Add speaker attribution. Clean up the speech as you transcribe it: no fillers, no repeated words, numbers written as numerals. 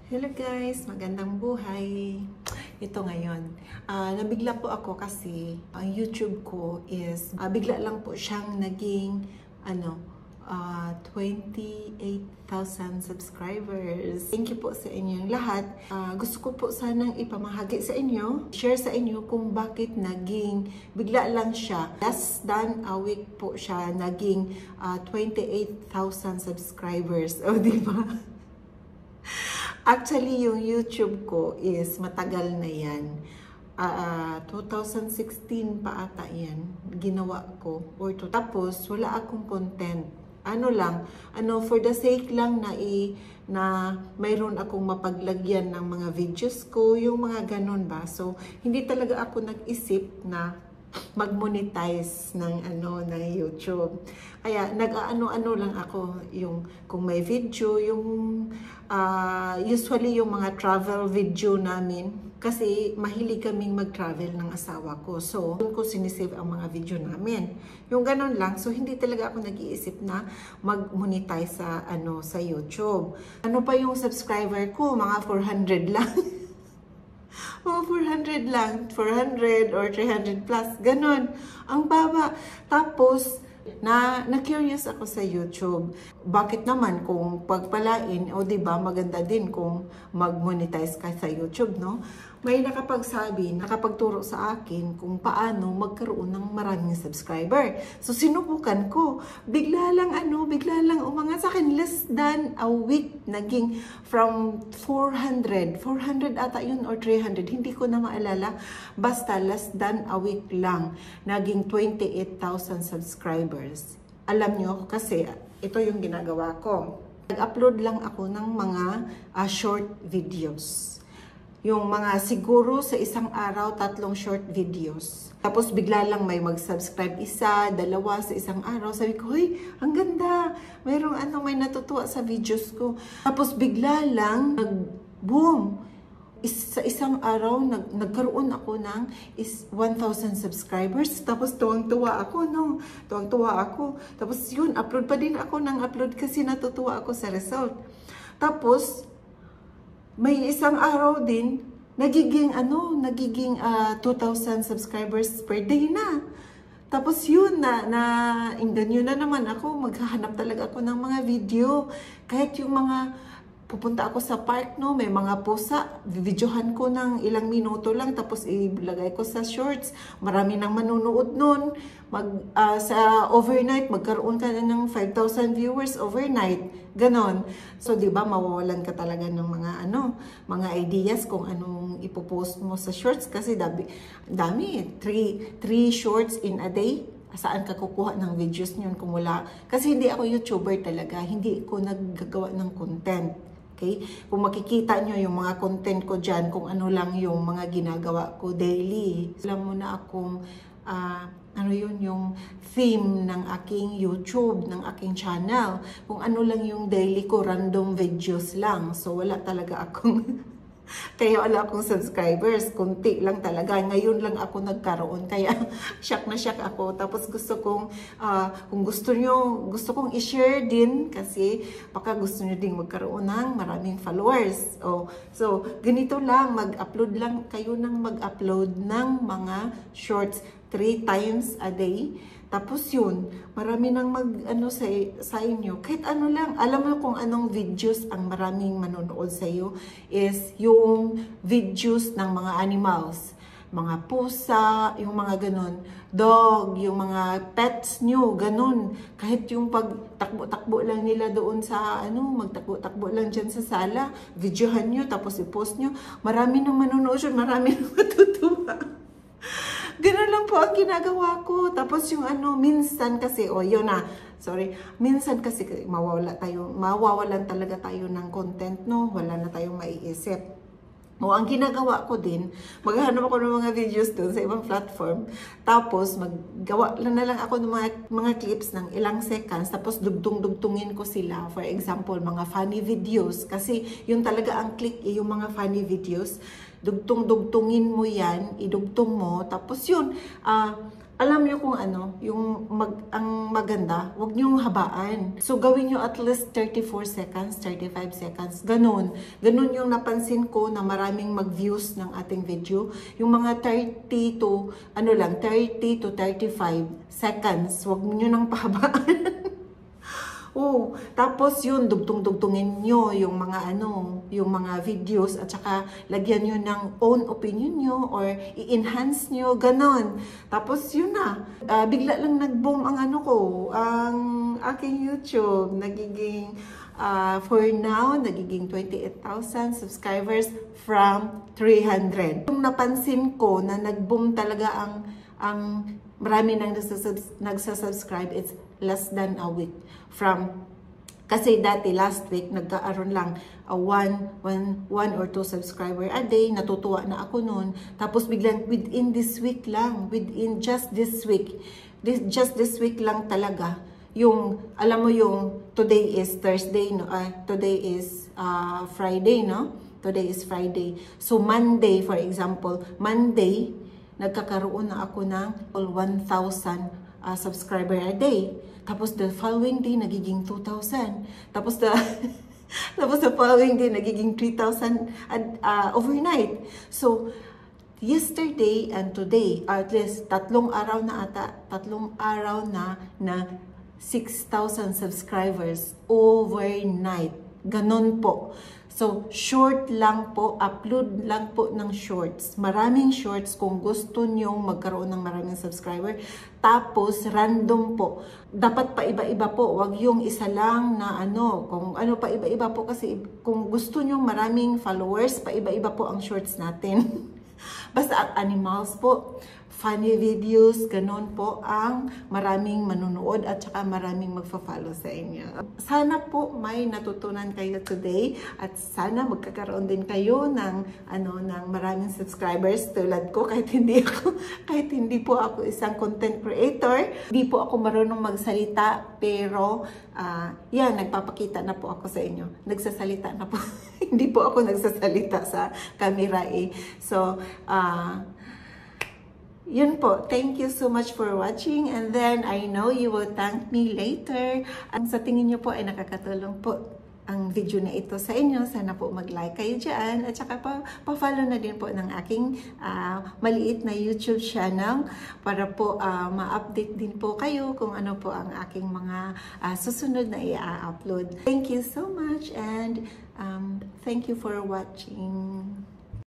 Speaker 1: Hello guys, magandang buhay. Ito ngayon, nabigla po ako kasi ang YouTube ko is bigla lang po siyang naging 28,000 subscribers. Thank you po sa inyong lahat. Gusto ko po sanang ipamahagi sa inyo, share sa inyo kung bakit naging bigla lang siya. Less than a week po siya naging 28,000 subscribers. O, diba? Actually, yung YouTube ko is matagal na yan. 2016 pa ata yan, ginawa ko. Tapos, wala akong content. For the sake lang na mayroon akong mapaglagyan ng mga videos ko, yung mga ganun ba. So, hindi talaga ako nag-isip na mag-monetize ng YouTube. Kaya nag-ano lang ako yung kung may video, yung usually yung mga travel video namin kasi mahilig kaming mag-travel ng asawa ko. So, doon ko sinisave ang mga video namin. Yung ganun lang. So, hindi talaga ako nag-iisip na mag-monetize sa YouTube. Ano pa yung subscriber ko? Mga 400 lang. Mga 400 lang, 400 or 300 plus, ganun. Ang baba. Tapos, na-curious ako sa YouTube. Bakit naman kung pagpalain, o diba, maganda din kung mag-monetize ka sa YouTube, no? May nakapagturo sa akin kung paano magkaroon ng maraming subscriber. So, sinubukan ko. Bigla lang umangat sa akin, less than a week, naging from 400 ata yun or 300, hindi ko na maalala. Basta less than a week lang, naging 28,000 subscribers. Alam nyo, kasi ito yung ginagawa ko. Nag-upload lang ako ng mga short videos. Yung mga siguro sa isang araw, 3 short videos. Tapos bigla lang may mag-subscribe 1, 2 sa isang araw. Sabi ko, hey, ang ganda. Mayroong may natutuwa sa videos ko. Tapos bigla lang, boom. Sa isang araw, nagkaroon ako ng 1,000 subscribers. Tapos tuwang-tuwa ako, no? Tuwang-tuwa ako. Tapos yun, upload pa din ako ng upload kasi natutuwa ako sa result. Tapos, may isang araw din, nagiging 2,000 subscribers per day na. Tapos yun, inganyo na naman ako, maghahanap talaga ako ng mga video. Kahit yung mga, pupunta ako sa park, no, may mga pusa, videohan ko ng ilang minuto lang, tapos ilagay ko sa shorts. Marami nang manunood nun. Sa overnight, magkaroon ka na ng 5,000 viewers overnight. Ganon. So, di ba, mawawalan ka talaga ng mga ideas kung anong ipopost mo sa shorts. Kasi dami. 3 shorts in a day. Saan ka kukuha ng videos niyon kung wala? Kasi hindi ako YouTuber talaga. Hindi ko naggagawa ng content. Okay? Kung makikita nyo yung mga content ko dyan, kung ano lang yung mga ginagawa ko daily. Alam mo na akong, yung theme ng aking YouTube, ng aking channel. Kung ano lang yung daily ko, random videos lang. So, wala talaga akong, kaya wala akong subscribers. Kunti lang talaga. Ngayon lang ako nagkaroon. Kaya, shock na shock ako. Tapos gusto kong, kung gusto kong i-share din kasi baka gusto nyo din magkaroon ng maraming followers. So, ganito lang. Mag-upload lang kayo mag-upload ng mga shorts 3 times a day. Tapos yun, marami nang sa inyo. Kahit ano lang, alam mo kung anong videos ang maraming manonood sa iyo is yung videos ng mga animals. Mga pusa, yung mga ganun. Dog, yung mga pets nyo, ganun. Kahit yung pagtakbo-takbo lang nila doon sa, magtakbo-takbo lang dyan sa sala, videohan nyo, tapos i-post nyo. Marami nang manonood yun, marami nang matutuwa. Ganun lang po ang ginagawa ko. Tapos yung minsan kasi, minsan kasi mawawalan talaga tayo ng content, no? Wala na tayong maiisip. Ang ginagawa ko din, maghahanap ako ng mga videos doon sa ibang platform. Tapos, maggawa lang na lang ako ng mga clips ng ilang seconds. Tapos, dugtong-dugtungin ko sila. For example, mga funny videos. Kasi, yun talaga ang click, yung mga funny videos. Dugtong-dugtungin mo yan, idugtong mo. Tapos yun, alam niyo kung ano, ang maganda, wag niyong habaan. So, gawin niyo at least 34 seconds, 35 seconds, ganun. Ganun yung napansin ko na maraming mag-views ng ating video. Yung mga 30 to 35 seconds, wag niyo nang pahabaan. Oh, tapos yun, dugtong-dugtungin nyo yung mga yung mga videos at saka lagyan nyo ng own opinion nyo or i-enhance nyo, ganon. Tapos yun na, bigla lang nag-boom ang ang aking YouTube. Nagiging, for now, nagiging 28,000 subscribers from 300. Yung napansin ko na nag-boom talaga ang marami nang nagsasubscribe, it's less than a week. Kasi dati last week, nagkaaroon lang 1 or 2 subscriber a day, natutuwa na ako noon. Tapos biglang within this week lang, just this week lang talaga, yung, alam mo yung, today is Thursday, no? Today is Friday, no? Today is Friday. So Monday, for example, Monday, nagkakaroon na ako ng 1,000 subscriber a day. Tapos the following day, nagiging 2,000. Tapos the following day, nagiging 3,000 overnight. So, yesterday and today, at least tatlong araw na 6,000 subscribers overnight. Ganon po. So, short lang po, upload lang po ng shorts. Maraming shorts kung gusto nyong magkaroon ng maraming subscriber. Tapos, random po. Dapat pa iba-iba po. Wag yung isa lang na kung pa iba-iba po kasi kung gusto nyong maraming followers, pa iba-iba po ang shorts natin. Basta animals po, funny videos, ganon po ang maraming manunood at saka maraming magfa-follow sa inyo. Sana po may natutunan kayo today at sana magkakaroon din kayo ng maraming subscribers tulad ko kahit hindi po ako isang content creator, hindi po ako marunong magsalita, pero yan, nagpapakita na po ako sa inyo. Nagsasalita na po. Hindi po ako nagsasalita sa camera eh. So, yun po. Thank you so much for watching, and then I know you will thank me later. Ang sa tingin nyo po ay nakakatulong po ang video na ito sa inyo. Sana po mag-like kayo dyan at saka pa-follow na din po ng aking maliit na YouTube channel para po ma-update din po kayo kung ano po ang aking mga susunod na i-upload. Thank you so much, and thank you for watching.